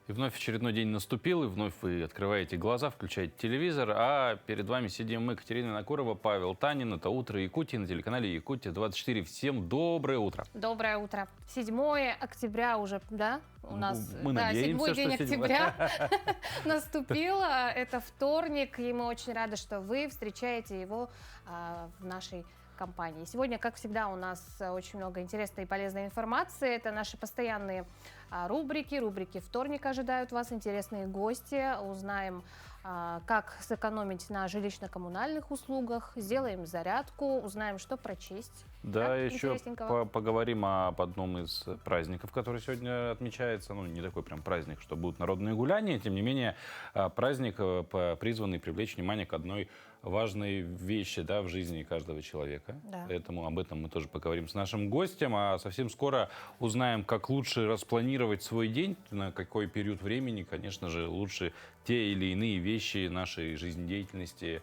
И вновь очередной день наступил, и вновь вы открываете глаза, включаете телевизор, а перед вами сидим мы, Катерина Винокурова, Павел Танин. Это «Утро Якутии» на телеканале «Якутия-24». Всем доброе утро. Доброе утро. 7 октября уже, да? У нас, Мы да, надеемся, 7-й день что 7. октября наступил. Это вторник, и мы очень рады, что вы встречаете его в нашей компании. Сегодня, как всегда, у нас очень много интересной и полезной информации. Это наши постоянные рубрики. Рубрики «Вторник» ожидают вас, интересные гости. Узнаем, как сэкономить на жилищно-коммунальных услугах, сделаем зарядку, узнаем, что прочесть. Да, еще поговорим об одном из праздников, который сегодня отмечается. Ну, не такой прям праздник, что будут народные гуляния. Тем не менее, праздник, призванный привлечь внимание к одной важной вещи, да, в жизни каждого человека. Да. Поэтому об этом мы тоже поговорим с нашим гостем. А совсем скоро узнаем, как лучше распланировать свой день, на какой период времени, конечно же, лучше те или иные вещи нашей жизнедеятельности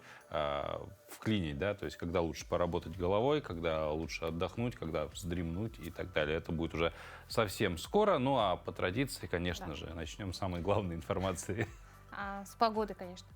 вклинить, да, то есть когда лучше поработать головой, когда лучше отдохнуть, когда вздремнуть и так далее. Это будет уже совсем скоро, ну а по традиции, конечно же, начнем с самой главной информации. С погоды, конечно.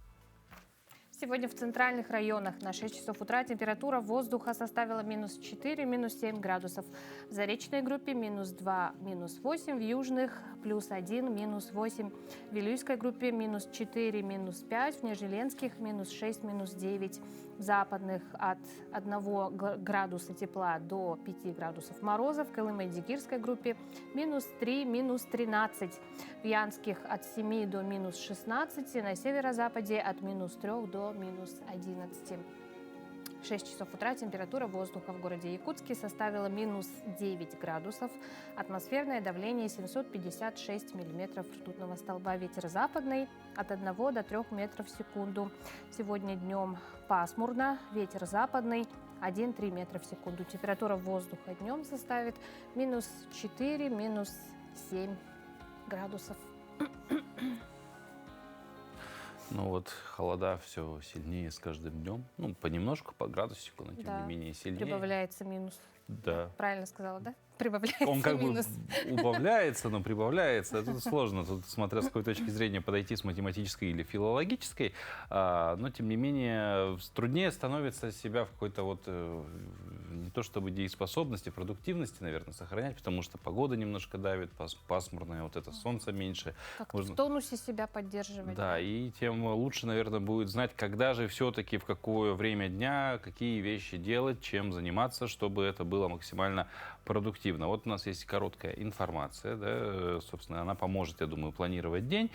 Сегодня в центральных районах на 6 часов утра температура воздуха составила -4, -7 градусов. В заречной группе -2, -8, в южных +1, -8, в Вилюйской группе -4, -5, в Нежеленских -6, -9, в западных от 1 градуса тепла до 5 градусов мороза, в Колымо-Дигирской группе -3, -13, в Янских от 7 до -16, на северо-западе от -3 до -11. В 6 часов утра температура воздуха в городе Якутске составила -9 градусов. Атмосферное давление 756 миллиметров ртутного столба. Ветер западный от 1 до 3 метров в секунду. Сегодня днем пасмурно. Ветер западный 1-3 метра в секунду. Температура воздуха днем составит -4, -7 градусов. Ну вот холода все сильнее с каждым днем. Ну, понемножку, по градусику, но тем не менее сильнее. Прибавляется минус. Да. Правильно сказала, да? Прибавляется Он как минус. бы убавляется, но прибавляется. Это сложно. Тут, смотря с какой точки зрения подойти, с математической или филологической. Но, тем не менее, труднее становится себя в какой-то вот не то чтобы дееспособности, продуктивности, наверное, сохранять, потому что погода немножко давит, пасмурное, вот это солнце меньше. Как-то в тонусе себя поддерживать. Да, и тем лучше, наверное, будет знать, когда же все-таки, в какое время дня, какие вещи делать, чем заниматься, чтобы это было максимально продуктивно. Вот у нас есть короткая информация, да, собственно, она поможет, я думаю, планировать день.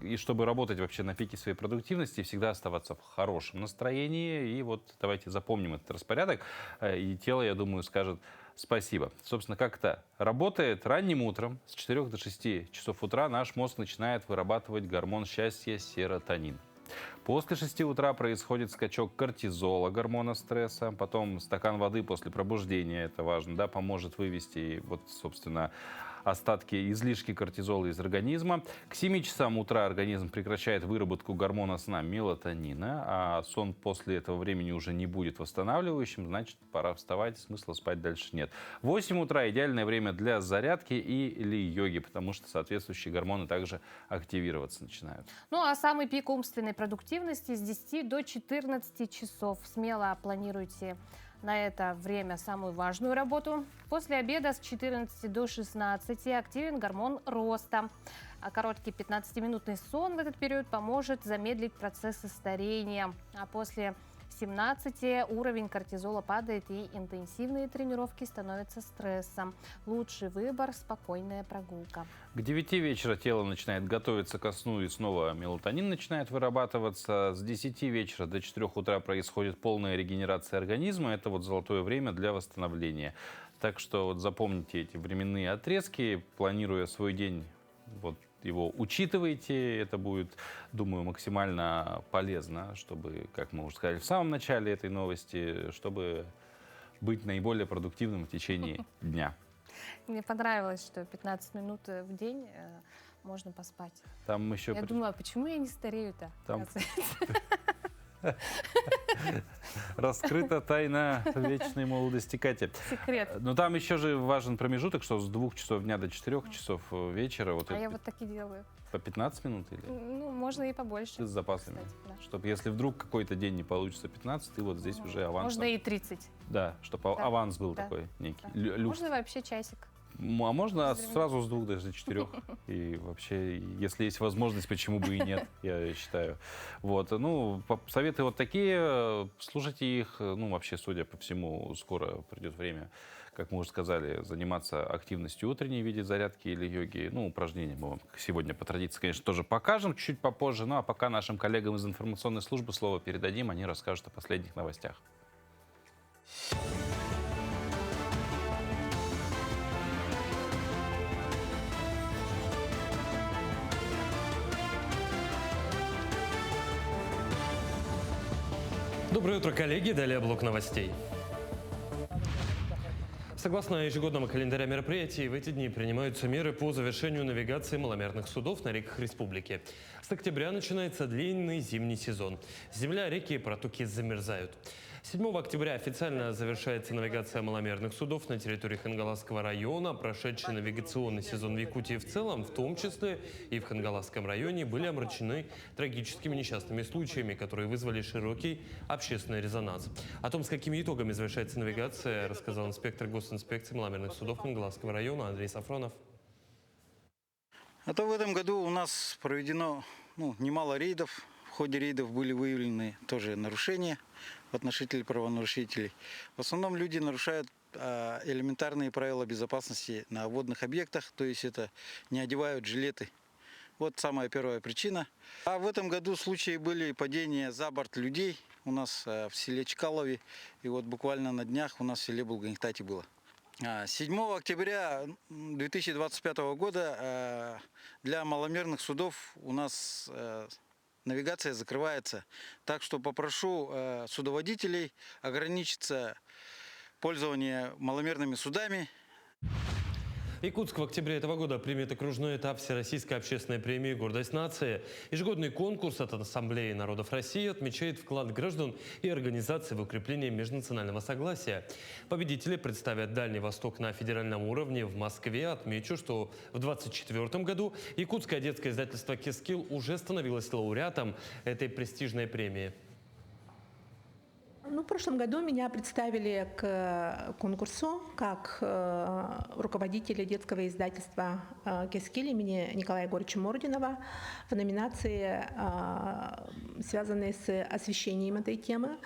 И чтобы работать вообще на пике своей продуктивности, всегда оставаться в хорошем настроении. И вот давайте запомним этот распорядок. И тело, я думаю, скажет спасибо. Собственно, как это работает? Ранним утром с 4 до 6 часов утра наш мозг начинает вырабатывать гормон счастья серотонин. После 6 утра происходит скачок кортизола, гормона стресса. Потом стакан воды после пробуждения, это важно, да, поможет вывести, вот, собственно, остатки, излишки кортизола из организма. К 7 часам утра организм прекращает выработку гормона сна мелатонина, а сон после этого времени уже не будет восстанавливающим, значит, пора вставать, смысла спать дальше нет. 8 утра идеальное время для зарядки или йоги, потому что соответствующие гормоны также активироваться начинают. Ну, а самый пик умственной продуктивности с 10 до 14 часов. Смело планируйте на это время самую важную работу. После обеда с 14 до 16 активен гормон роста. А короткий 15-минутный сон в этот период поможет замедлить процессы старения. А после 17 уровень кортизола падает, и интенсивные тренировки становятся стрессом. Лучший выбор – спокойная прогулка. К 9 вечера тело начинает готовиться ко сну, и снова мелатонин начинает вырабатываться. С 10 вечера до 4 утра происходит полная регенерация организма. Это вот золотое время для восстановления. Так что вот запомните эти временные отрезки, планируя свой день, вот его учитывайте, это будет, думаю, максимально полезно, чтобы, как мы уже сказали в самом начале этой новости, чтобы быть наиболее продуктивным в течение дня. Мне понравилось, что 15 минут в день можно поспать. Там еще... Я думаю, а почему я не старею-то? Там... Раскрыта тайна вечной молодости Кати. Секрет. Но там еще же важен промежуток, что с 2 часов дня до 4 часов вечера, вот А это я вот так и делаю. по 15 минут или Ну, можно и побольше. ты с запасами? Кстати, да. Чтобы если вдруг какой-то день не получится 15, ты вот здесь уже аванс. Можно и 30. Да, чтобы Да. аванс был Да. такой некий. Да. Люкс. Можно вообще часик. А можно Без времени. сразу с 2 даже до 4. И вообще, если есть возможность, почему бы и нет, я считаю. Вот. Ну, советы вот такие. Слушайте их. Ну, вообще, судя по всему, скоро придет время, как мы уже сказали, заниматься активностью утренней в виде зарядки или йоги. Ну, упражнения мы вам сегодня по традиции, конечно, тоже покажем чуть попозже. Ну, а пока нашим коллегам из информационной службы слово передадим. Они расскажут о последних новостях. Доброе утро, коллеги. Далее блок новостей. Согласно ежегодному календарю мероприятий, в эти дни принимаются меры по завершению навигации маломерных судов на реках республики. С октября начинается длинный зимний сезон. Земля, реки и протоки замерзают. 7 октября официально завершается навигация маломерных судов на территории Хангаласского района. Прошедший навигационный сезон в Якутии в целом, в том числе и в Хангаласском районе, были омрачены трагическими несчастными случаями, которые вызвали широкий общественный резонанс. О том, с какими итогами завершается навигация, рассказал инспектор госинспекции маломерных судов Хангаласского района Андрей Сафронов. А то в этом году у нас проведено немало рейдов. В ходе рейдов были выявлены тоже нарушения в отношении правонарушителей. В основном люди нарушают элементарные правила безопасности на водных объектах, то есть это не одевают жилеты. Вот самая первая причина. А в этом году случаи были падения за борт людей у нас в селе Чкалове. И вот буквально на днях у нас в селе Булганхтати было. 7 октября 2025 года для маломерных судов у нас навигация закрывается. Так что попрошу судоводителей ограничиться пользованием маломерными судами. Якутск в октябре этого года примет окружной этап Всероссийской общественной премии «Гордость нации». Ежегодный конкурс от Ассамблеи народов России отмечает вклад граждан и организаций в укрепление межнационального согласия. Победители представят Дальний Восток на федеральном уровне в Москве. Отмечу, что в 2024 году якутское детское издательство «Кескил» уже становилось лауреатом этой престижной премии. В прошлом году меня представили к конкурсу как руководителя детского издательства «Кескиль» имени Николая Егоровича Мординова в номинации, связанной с освещением этой темы.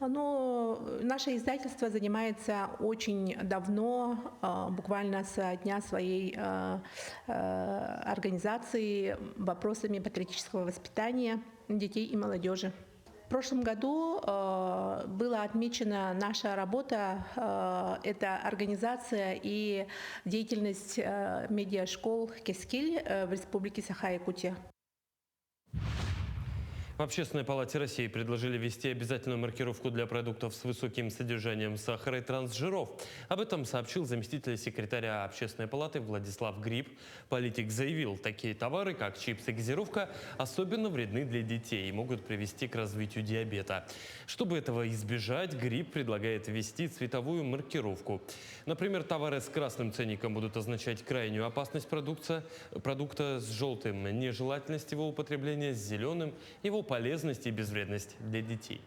Но наше издательство занимается очень давно, буквально с дня своей организации, вопросами патриотического воспитания детей и молодежи. В прошлом году была отмечена наша работа, это организация и деятельность медиашкол «Кескиль» в Республике Саха-Якутия. В Общественной палате России предложили ввести обязательную маркировку для продуктов с высоким содержанием сахара и трансжиров. Об этом сообщил заместитель секретаря Общественной палаты Владислав Гриб. Политик заявил, такие товары, как чипсы и газировка, особенно вредны для детей и могут привести к развитию диабета. Чтобы этого избежать, Гриб предлагает ввести цветовую маркировку. Например, товары с красным ценником будут означать крайнюю опасность продукта, с желтым – нежелательность его употребления, с зеленым – его полезность и безвредность для детей.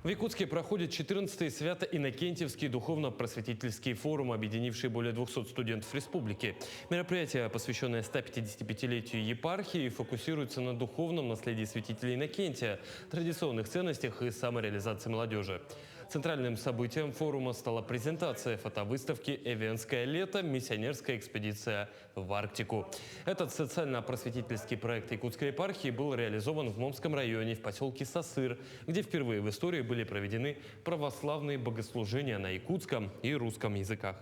В Якутске проходит 14-й Свято-Иннокентьевский духовно-просветительский форум, объединивший более 200 студентов республики. Мероприятие, посвященное 155-летию епархии, фокусируется на духовном наследии святителя Иннокентия, традиционных ценностях и самореализации молодежи. Центральным событием форума стала презентация фотовыставки «Эвенское лето. Миссионерская экспедиция в Арктику». Этот социально-просветительский проект Якутской епархии был реализован в Момском районе, в поселке Сосыр, где впервые в истории были проведены православные богослужения на якутском и русском языках.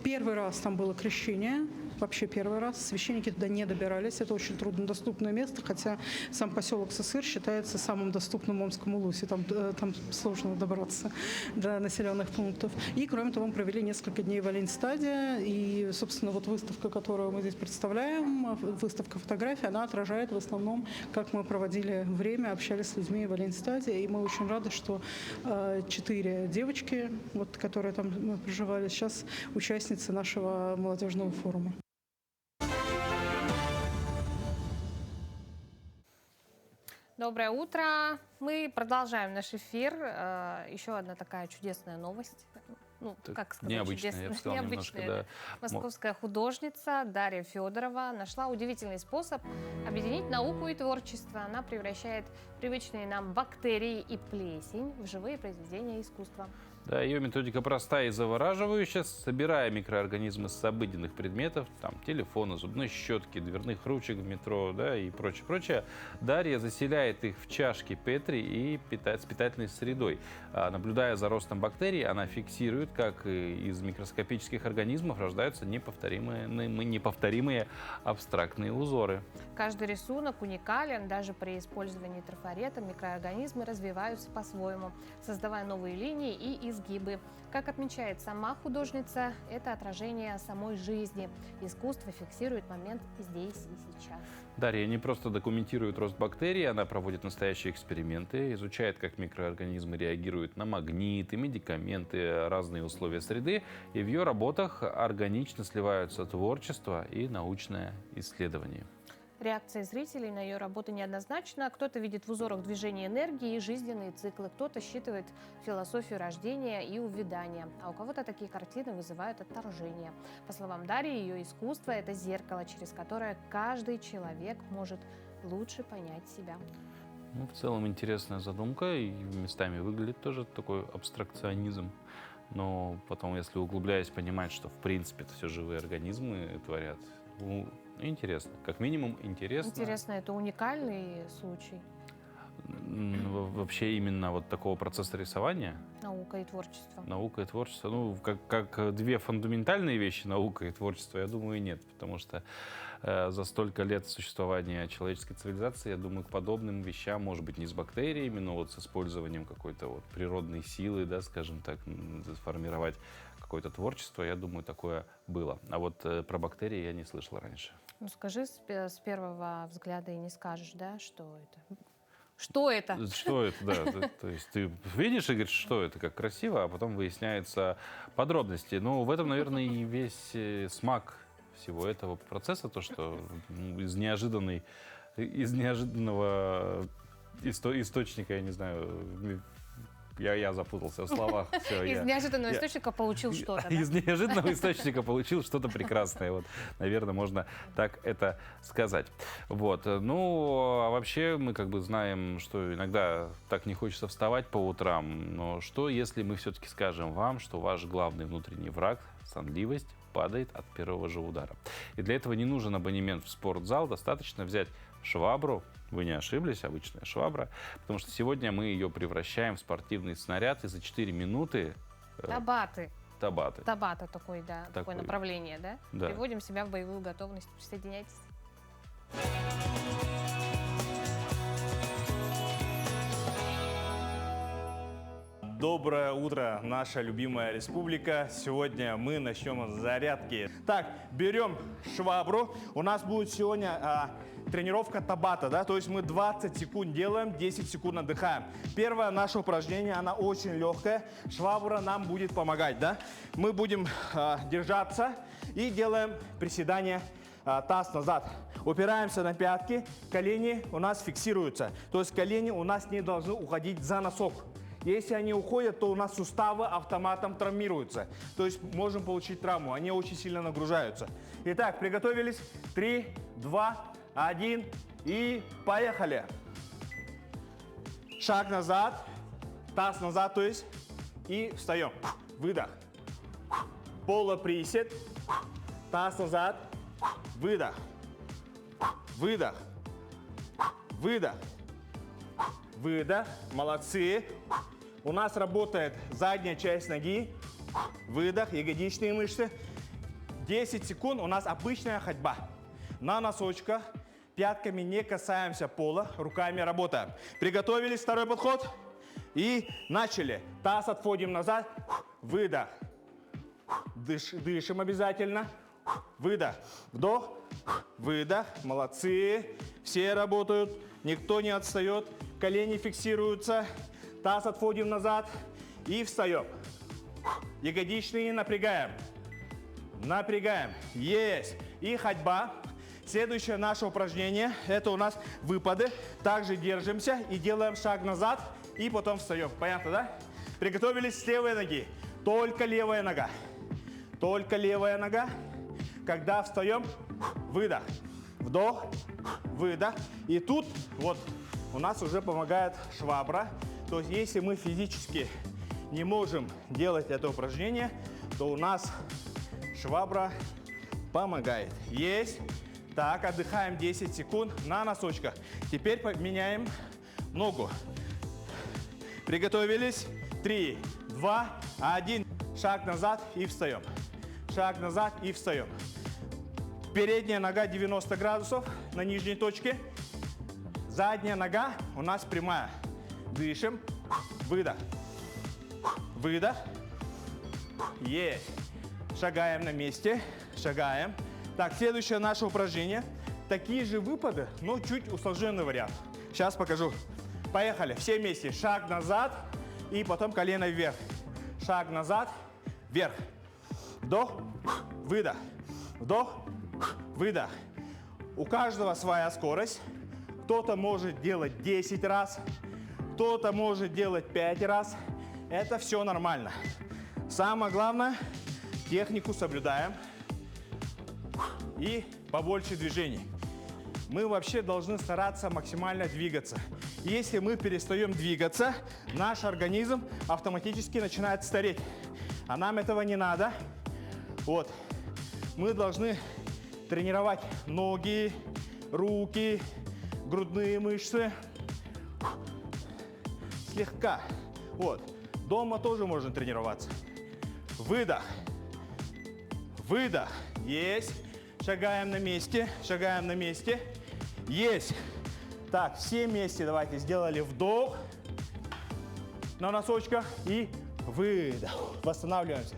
Первый раз там было крещение, вообще первый раз. Священники туда не добирались, это очень труднодоступное место, хотя сам поселок Сысыр считается самым доступным в Омском Улусе, там сложно добраться до населенных пунктов. И, кроме того, мы провели несколько дней в Оленьстаде, и, собственно, вот выставка, которую мы здесь представляем, выставка фотографий, она отражает в основном, как мы проводили время, общались с людьми в Оленьстаде, и мы очень рады, что 4 девочки, вот, которые там проживали, сейчас участницы нашего молодежного форума. Доброе утро. Мы продолжаем наш эфир. Еще одна такая чудесная новость. Ну, Так как сказать, необычная, я бы чудесная, сказал, немножко, необычная. да. Московская художница Дарья Федорова нашла удивительный способ объединить науку и творчество. Она превращает привычные нам бактерии и плесень в живые произведения искусства. Да, ее методика простая и завораживающая. Собирая микроорганизмы с обыденных предметов, там, телефона, зубной щетки, дверных ручек в метро, да, и прочее, Дарья заселяет их в чашки Петри и с питательной средой. Наблюдая за ростом бактерий, она фиксирует, как из микроскопических организмов рождаются неповторимые абстрактные узоры. Каждый рисунок уникален. Даже при использовании трафарета микроорганизмы развиваются по-своему, создавая новые линии и изгибы. Как отмечает сама художница, это отражение самой жизни. Искусство фиксирует момент здесь и сейчас. Дарья не просто документирует рост бактерий, она проводит настоящие эксперименты, изучает, как микроорганизмы реагируют на магниты, медикаменты, разные условия среды. И в ее работах органично сливаются творчество и научное исследование. Реакция зрителей на ее работы неоднозначна. Кто-то видит в узорах движение энергии и жизненные циклы, кто-то считывает философию рождения и увядания, а у кого-то такие картины вызывают отторжение. По словам Дарьи, ее искусство – это зеркало, через которое каждый человек может лучше понять себя. Ну, в целом интересная задумка, и местами выглядит тоже такой абстракционизм. Но потом, если углубляясь, понимать, что в принципе это все живые организмы творят, ну, интересно. Как минимум интересно. Интересно, это уникальный случай. Вообще именно вот такого процесса рисования. Наука и творчество. Наука и творчество. Ну, как две фундаментальные вещи, наука и творчество, я думаю, нет. Потому что за столько лет существования человеческой цивилизации, я думаю, к подобным вещам, может быть, не с бактериями, но вот с использованием какой-то вот природной силы, да, скажем так, сформировать какое-то творчество, я думаю, такое было. А вот про бактерии я не слышал раньше. Ну скажи с первого взгляда и не скажешь, да, что это? Что это? Что это, да. То есть ты видишь и говоришь, что это, как красиво, а потом выясняются подробности. Ну, в этом, наверное, и весь смак всего этого процесса, то, что из неожиданного источника, я не знаю, я запутался в словах. Все, Из неожиданного источника получил что-то, да? Из неожиданного источника получил что-то прекрасное. Вот, наверное, можно так это сказать. Вот. Ну, а вообще мы как бы знаем, что иногда так не хочется вставать по утрам. Но что, если мы все-таки скажем вам, что ваш главный внутренний враг, сонливость, падает от первого же удара. И для этого не нужен абонемент в спортзал, достаточно взять швабру, вы не ошиблись, обычная швабра, потому что сегодня мы ее превращаем в спортивный снаряд, и за 4 минуты... Табаты. Табаты. Табата такое, да, такое направление, да? Да. Приводим себя в боевую готовность. Присоединяйтесь. Доброе утро, наша любимая республика. Сегодня мы начнем с зарядки. Так, берем швабру. У нас будет сегодня тренировка табата, да, то есть мы 20 секунд делаем, 10 секунд отдыхаем. Первое наше упражнение, она очень легкая. Швабра нам будет помогать, да. Мы будем держаться и делаем приседание таз назад. Упираемся на пятки, колени у нас фиксируются. То есть колени у нас не должны уходить за носок. Если они уходят, то у нас суставы автоматом травмируются. То есть можем получить травму, они очень сильно нагружаются. Итак, приготовились. 3, 2, 1 и поехали. Шаг назад, таз назад, то есть, и встаем. Выдох. Полуприсед, таз назад, выдох. Выдох. Выдох. Выдох. Молодцы. У нас работает задняя часть ноги. Выдох, ягодичные мышцы. 10 секунд у нас обычная ходьба. На носочках, пятками не касаемся пола, руками работаем. Приготовились, второй подход. И начали. Таз отводим назад, выдох. Дышим обязательно. Выдох. Вдох. Выдох. Молодцы. Все работают. Никто не отстает. Колени фиксируются. Таз отводим назад. И встаем. Ягодичные напрягаем. Напрягаем. Есть. И ходьба. Следующее наше упражнение. Это у нас выпады. Также держимся и делаем шаг назад. И потом встаем. Понятно, да? Приготовились с левой ноги. Только левая нога. Только левая нога. Когда встаем, выдох. Вдох, выдох. И тут вот у нас уже помогает швабра. То есть если мы физически не можем делать это упражнение, то у нас швабра помогает. Есть. Так, отдыхаем 10 секунд на носочках. Теперь поменяем ногу. Приготовились. 3, 2, 1. Шаг назад и встаем. Шаг назад и встаем. Передняя нога 90 градусов на нижней точке. Задняя нога у нас прямая. Дышим. Выдох. Выдох. Есть. Шагаем на месте. Шагаем. Так, следующее наше упражнение. Такие же выпады, но чуть усложненный вариант. Сейчас покажу. Поехали. Все вместе. Шаг назад и потом колено вверх. Шаг назад, вверх. Вдох, выдох. Вдох, выдох. У каждого своя скорость. Кто-то может делать 10 раз, кто-то может делать 5 раз. Это все нормально. Самое главное, технику соблюдаем и побольше движений. Мы вообще должны стараться максимально двигаться. Если мы перестаем двигаться, наш организм автоматически начинает стареть. А нам этого не надо. Вот. Мы должны тренировать ноги, руки, грудные мышцы. Слегка. Вот. Дома тоже можно тренироваться. Выдох. Выдох. Есть. Шагаем на месте. Шагаем на месте. Есть. Так, все вместе давайте сделали вдох на носочках и выдох. Восстанавливаемся.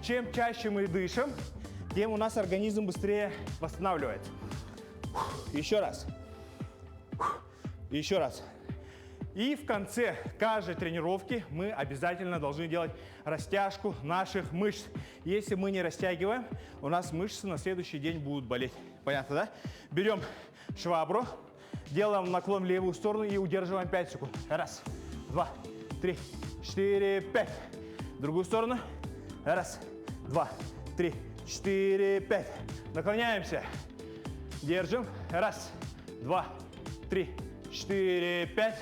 Чем чаще мы дышим, тем у нас организм быстрее восстанавливается. Еще раз. Еще раз. И в конце каждой тренировки мы обязательно должны делать растяжку наших мышц. Если мы не растягиваем, у нас мышцы на следующий день будут болеть. Понятно, да? Берем швабру, делаем наклон в левую сторону и удерживаем 5 секунд. Раз, два, три, 4, 5. В другую сторону. Раз, два, три, 4, 5. Наклоняемся. Держим. Раз, два, три, 4, 5.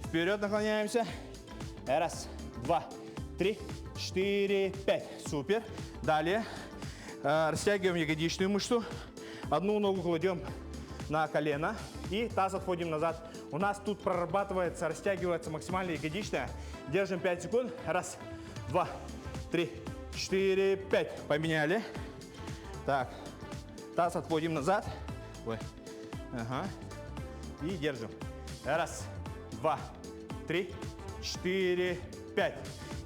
Вперед наклоняемся. Раз, два, три, 4, 5. Супер. Далее растягиваем ягодичную мышцу. Одну ногу кладем на колено и таз отводим назад. У нас тут прорабатывается, растягивается максимально ягодичная. Держим 5 секунд. Раз, два, три, 4, 5. Поменяли. Так. Таз отводим назад. Ой. Ага. И держим. Раз, два, три, 4, 5.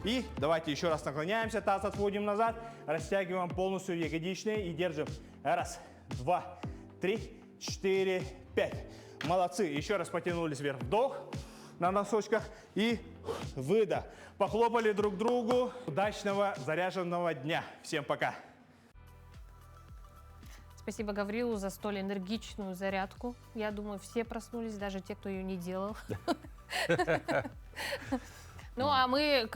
И давайте еще раз наклоняемся, таз отводим назад, растягиваем полностью ягодичные и держим. Раз, два, три, 4, 5. Молодцы. Еще раз потянулись вверх. Вдох на носочках и выдох. Похлопали друг другу. Удачного заряженного дня. Всем пока. Спасибо Гаврилу за столь энергичную зарядку. Я думаю, все проснулись, даже те, кто ее не делал. Ну, а мы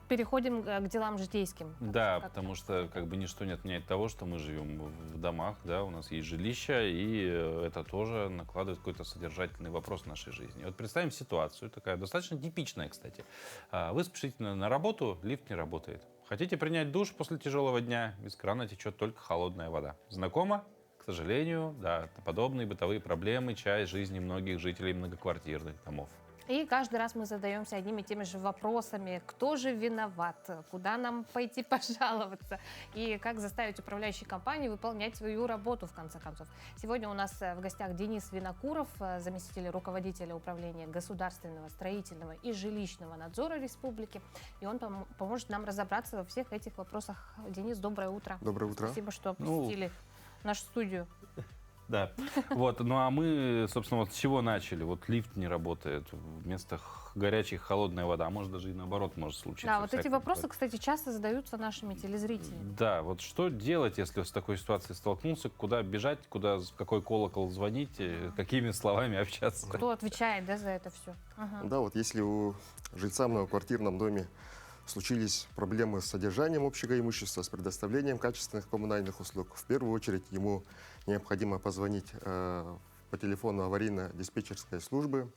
переходим к делам житейским. Да, потому что как бы ничто не отменяет того, что мы живем в домах, да, у нас есть жилища, и это тоже накладывает какой-то содержательный вопрос в нашей жизни. Вот представим ситуацию, такая достаточно типичная, кстати. Вы спешите на работу, лифт не работает. Хотите принять душ после тяжелого дня, из крана течет только холодная вода. Знакомо? К сожалению, да, подобные бытовые проблемы — часть жизни многих жителей многоквартирных домов. И каждый раз мы задаемся одними и теми же вопросами. Кто же виноват? Куда нам пойти пожаловаться? И как заставить управляющие компании выполнять свою работу, в конце концов. Сегодня у нас в гостях Денис Винокуров, заместитель руководителя управления государственного, строительного и жилищного надзора республики. И он поможет нам разобраться во всех этих вопросах. Денис, доброе утро. Доброе утро. Спасибо, что посетили нашу студию. Да. Вот. Ну а мы, собственно, вот с чего начали? Вот лифт не работает, вместо горячей холодная вода, а может даже и наоборот может случиться. Да, вот эти всякое вопросы, бывает. кстати, часто задаются нашими телезрителями. Да, вот что делать, если с такой ситуацией столкнулся, куда бежать, куда, в какой колокол звонить, какими словами общаться? Кто отвечает, да, за это все? Да, вот если у жильца в многоквартирном доме случились проблемы с содержанием общего имущества, с предоставлением качественных коммунальных услуг, в первую очередь ему необходимо позвонить по телефону аварийно-диспетчерской службы.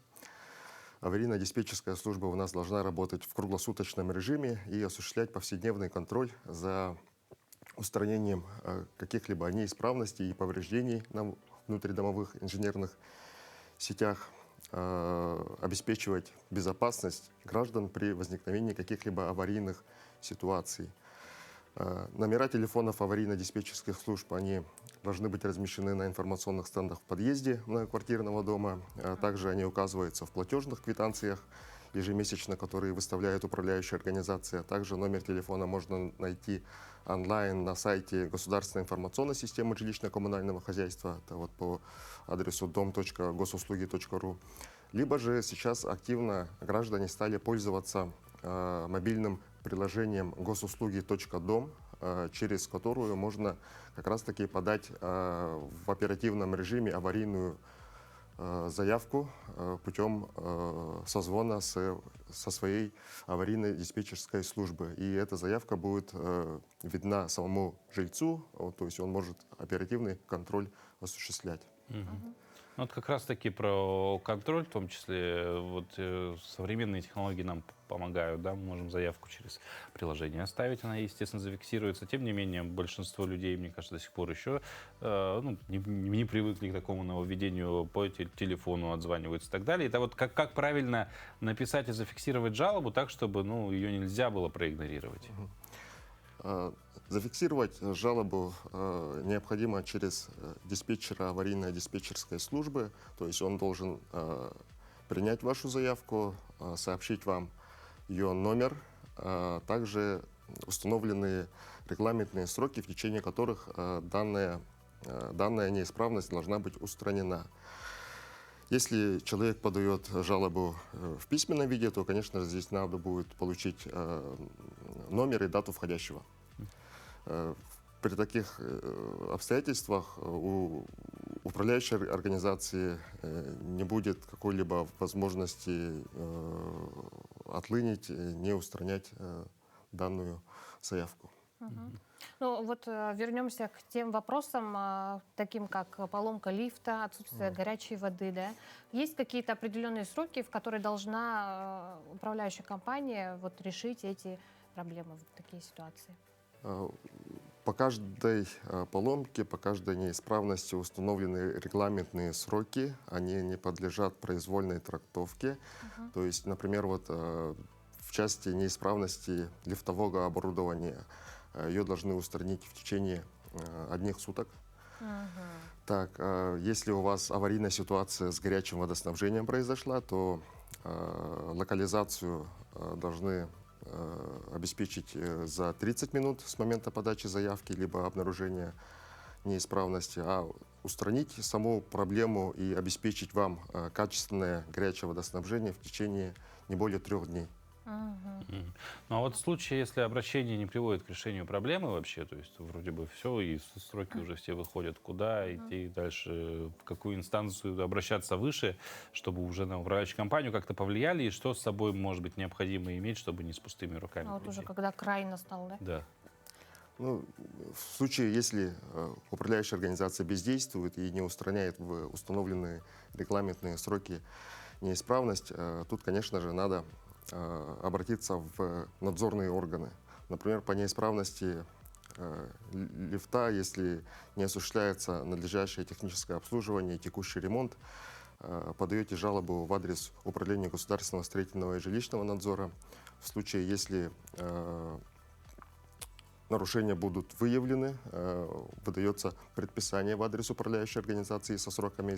Аварийно-диспетчерская служба у нас должна работать в круглосуточном режиме и осуществлять повседневный контроль за устранением каких-либо неисправностей и повреждений на внутридомовых инженерных сетях, обеспечивать безопасность граждан при возникновении каких-либо аварийных ситуаций. Номера телефонов аварийно-диспетчерских служб, они должны быть размещены на информационных стендах в подъезде многоквартирного дома. Также они указываются в платежных квитанциях ежемесячно, которые выставляет управляющая организация. Также номер телефона можно найти онлайн на сайте Государственной информационной системы жилищно-коммунального хозяйства. Это вот по адресу dom.gosuslуги.ru. Либо же сейчас активно граждане стали пользоваться мобильным приложением госуслуги.дом, через которую можно как раз-таки подать в оперативном режиме аварийную заявку путем созвона со своей аварийной диспетчерской службы. И эта заявка будет видна самому жильцу, то есть он может оперативный контроль осуществлять. Ну, вот как раз-таки про контроль, в том числе, вот современные технологии нам помогают, да, мы можем заявку через приложение оставить, она, естественно, зафиксируется. Тем не менее, большинство людей, мне кажется, до сих пор еще не привыкли к такому нововведению, по телефону отзваниваются и так далее. Это вот как правильно написать и зафиксировать жалобу так, чтобы ее нельзя было проигнорировать? Зафиксировать жалобу необходимо через диспетчера аварийной диспетчерской службы, то есть он должен принять вашу заявку, сообщить вам ее номер, также установленные регламентные сроки, в течение которых данная неисправность должна быть устранена. Если человек подает жалобу в письменном виде, то, конечно же, здесь надо будет получить номер и дату входящего. При таких обстоятельствах у управляющей организации не будет какой-либо возможности отлынить, не устранять данную заявку. Ну вот вернемся к тем вопросам, таким как поломка лифта, отсутствие горячей воды, да? Есть какие-то определенные сроки, в которые должна управляющая компания вот решить эти проблемы, вот такие ситуации? По каждой поломке, по каждой неисправности установлены регламентные сроки, они не подлежат произвольной трактовке. То есть, например, вот в части неисправности лифтового оборудования ее должны устранить в течение 1 суток. Так, если у вас аварийная ситуация с горячим водоснабжением произошла, то локализацию должны обеспечить за 30 минут с момента подачи заявки либо обнаружения неисправности, а устранить саму проблему и обеспечить вам качественное горячее водоснабжение в течение не более 3 дней. Ну а вот в случае, если обращение не приводит к решению проблемы вообще, то есть вроде бы все, и сроки уже все выходят, куда идти дальше, в какую инстанцию обращаться выше, чтобы уже на управляющую компанию как-то повлияли, и что с собой может быть необходимо иметь, чтобы не с пустыми руками А вот прийти? уже когда край настал, да? Да. Ну, в случае, если управляющая организация бездействует и не устраняет в установленные регламентные сроки неисправность, тут, конечно же, надо обратиться в надзорные органы. Например, по неисправности лифта, если не осуществляется надлежащее техническое обслуживание и текущий ремонт, подаете жалобу в адрес Управления государственного строительного и жилищного надзора. В случае, если нарушения будут выявлены, выдается предписание в адрес управляющей организации со сроками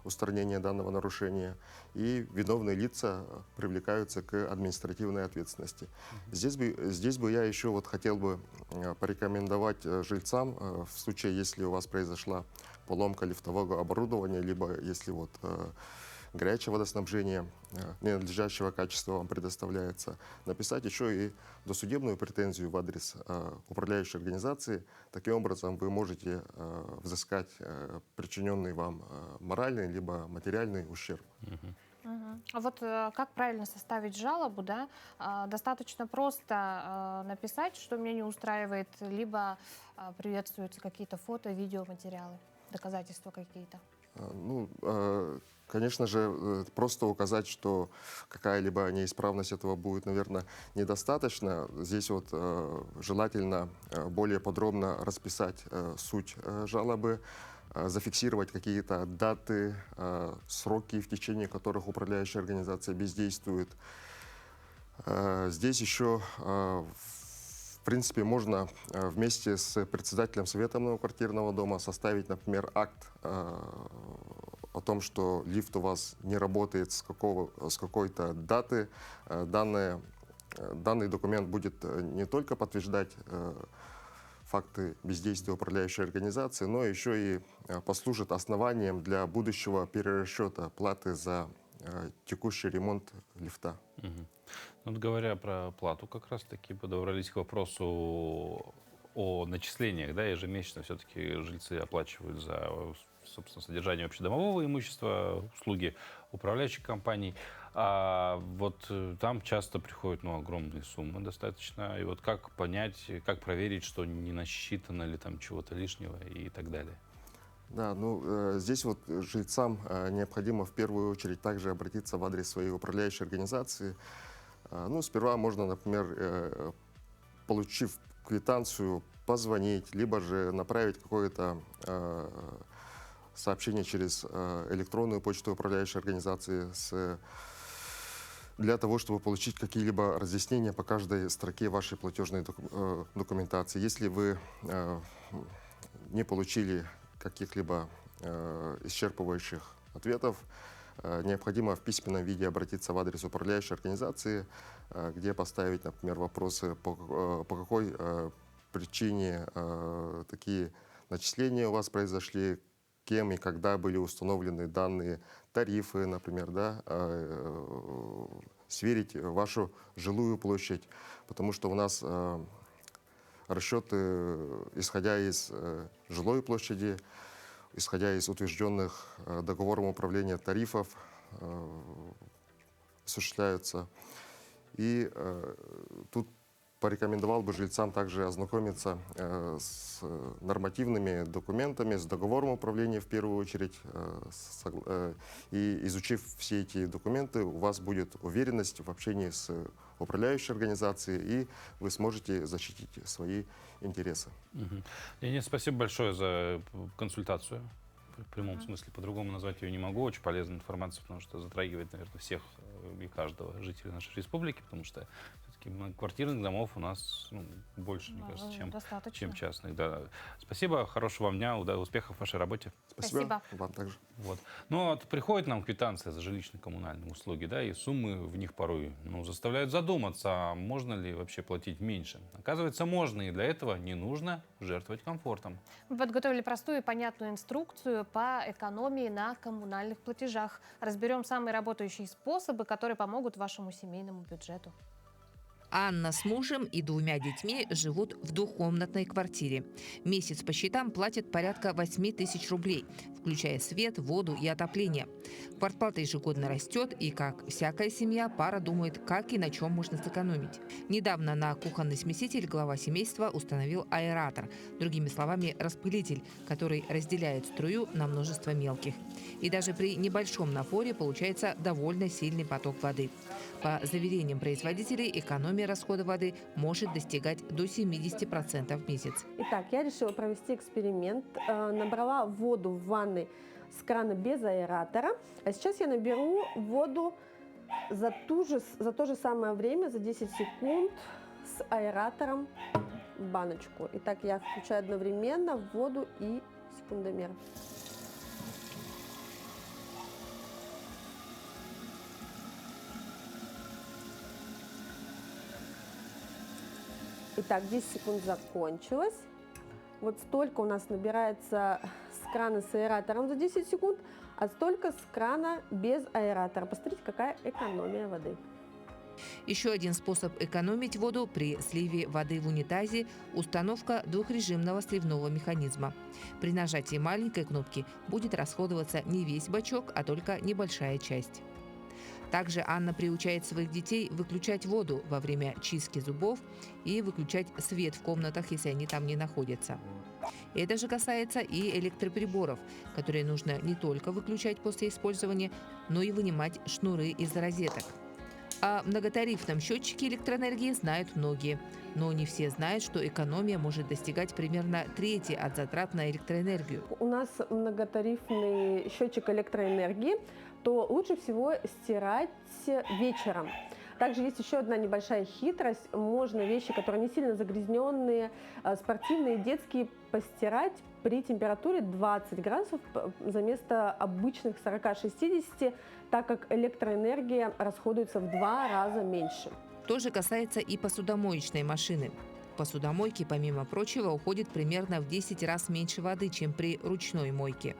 устранения данного нарушения, и виновные лица привлекаются к административной ответственности. Здесь бы я еще вот хотел бы порекомендовать жильцам, в случае, если у вас произошла поломка лифтового оборудования, либо если вот горячее водоснабжение ненадлежащего качества вам предоставляется, написать еще и досудебную претензию в адрес управляющей организации. Таким образом, вы можете взыскать причиненный вам моральный либо материальный ущерб. А вот как правильно составить жалобу, да? Достаточно просто написать, что меня не устраивает, либо приветствуются какие-то фото, видеоматериалы, доказательства какие-то. Ну, конечно же, просто указать, что какая-либо неисправность этого будет, наверное, недостаточно. Здесь вот желательно более подробно расписать суть жалобы, зафиксировать какие-то даты, сроки, в течение которых управляющая организация бездействует. Здесь еще, в принципе, можно вместе с председателем совета многоквартирного дома составить, например, акт о том, что лифт у вас не работает с какой-то даты. Данный документ будет не только подтверждать факты бездействия управляющей организации, но еще и послужит основанием для будущего перерасчета платы за текущий ремонт лифта. Вот говоря про плату, как раз-таки подобрались к вопросу о начислениях. Да, ежемесячно все-таки жильцы оплачивают за, собственно, содержание общедомового имущества, услуги управляющих компаний. А вот там часто приходят огромные суммы достаточно. И вот как понять, как проверить, что не насчитано ли там чего-то лишнего и так далее? Да, ну здесь вот жильцам необходимо в первую очередь также обратиться в адрес своей управляющей организации. Ну, сперва можно, например, получив квитанцию, позвонить, либо же направить какое-то сообщение через электронную почту управляющей организации для того, чтобы получить какие-либо разъяснения по каждой строке вашей платежной документации. Если вы не получили каких-либо исчерпывающих ответов, необходимо в письменном виде обратиться в адрес управляющей организации, где поставить, например, вопросы, по какой причине такие начисления у вас произошли, кем и когда были установлены данные тарифы, например, да, сверить вашу жилую площадь, потому что у нас расчеты, исходя из жилой площади, исходя из утвержденных договором управления тарифов, осуществляются. И тут порекомендовал бы жильцам также ознакомиться с нормативными документами, с договором управления в первую очередь. И изучив все эти документы, у вас будет уверенность в общении с управляющей организацией, и вы сможете защитить свои интересы. Леонид, спасибо большое за консультацию. В прямом смысле, по-другому назвать ее не могу. Очень полезная информация, потому что затрагивает, наверное, всех и каждого жителя нашей республики, потому что все-таки квартирных домов у нас больше, мне кажется, чем частных. Да. Спасибо, хорошего вам дня, успехов в вашей работе. Спасибо. Вам также. Вот. Ну, вот приходит нам квитанция за жилищно-коммунальные услуги, да, и суммы в них порой заставляют задуматься, а можно ли вообще платить меньше. Оказывается, можно, и для этого не нужно жертвовать комфортом. Мы подготовили простую и понятную инструкцию по экономии на коммунальных платежах. Разберем самые работающие способы, которые помогут вашему семейному бюджету. Анна с мужем и 2 детьми живут в двухкомнатной квартире. В месяц по счетам платят порядка 8 тысяч рублей, включая свет, воду и отопление. Квартплата ежегодно растет, и, как всякая семья, пара думает, как и на чем можно сэкономить. Недавно на кухонный смеситель глава семейства установил аэратор, другими словами, распылитель, который разделяет струю на множество мелких. И даже при небольшом напоре получается довольно сильный поток воды. По заверениям производителей, экономия экономия расхода воды может достигать до 70% в месяц. Итак, я решила провести эксперимент. Набрала воду в ванной с крана без аэратора. А сейчас я наберу воду за то же самое время, за 10 секунд, с аэратором в баночку. Итак, я включаю одновременно воду и секундомер. Итак, 10 секунд закончилось. Вот столько у нас набирается с крана с аэратором за 10 секунд, а столько с крана без аэратора. Посмотрите, какая экономия воды. Еще один способ экономить воду при сливе воды в унитазе – установка двухрежимного сливного механизма. При нажатии маленькой кнопки будет расходоваться не весь бачок, а только небольшая часть. Также Анна приучает своих детей выключать воду во время чистки зубов и выключать свет в комнатах, если они там не находятся. Это же касается и электроприборов, которые нужно не только выключать после использования, но и вынимать шнуры из розеток. О многотарифном счетчике электроэнергии знают многие, но не все знают, что экономия может достигать примерно трети от затрат на электроэнергию. У нас многотарифный счетчик электроэнергии, то лучше всего стирать вечером. Также есть еще одна небольшая хитрость. Можно вещи, которые не сильно загрязненные, спортивные, детские, постирать при температуре 20 градусов за место обычных 40-60, так как электроэнергия расходуется в 2 раза меньше. То же касается и посудомоечной машины. В посудомойке, помимо прочего, уходит примерно в 10 раз меньше воды, чем при ручной мойке.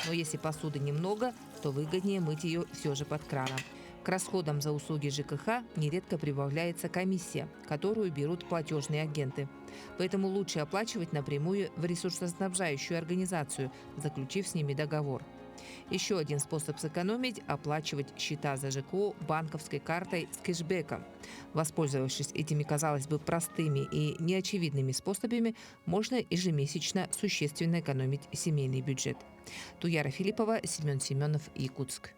Но если посуды немного, то выгоднее мыть ее все же под краном. К расходам за услуги ЖКХ нередко прибавляется комиссия, которую берут платежные агенты. Поэтому лучше оплачивать напрямую в ресурсоснабжающую организацию, заключив с ними договор. Еще один способ сэкономить – оплачивать счета за ЖКО банковской картой с кэшбэком. Воспользовавшись этими, казалось бы, простыми и неочевидными способами, можно ежемесячно существенно экономить семейный бюджет. Туяра Филиппова, Семен Семенов, Якутск.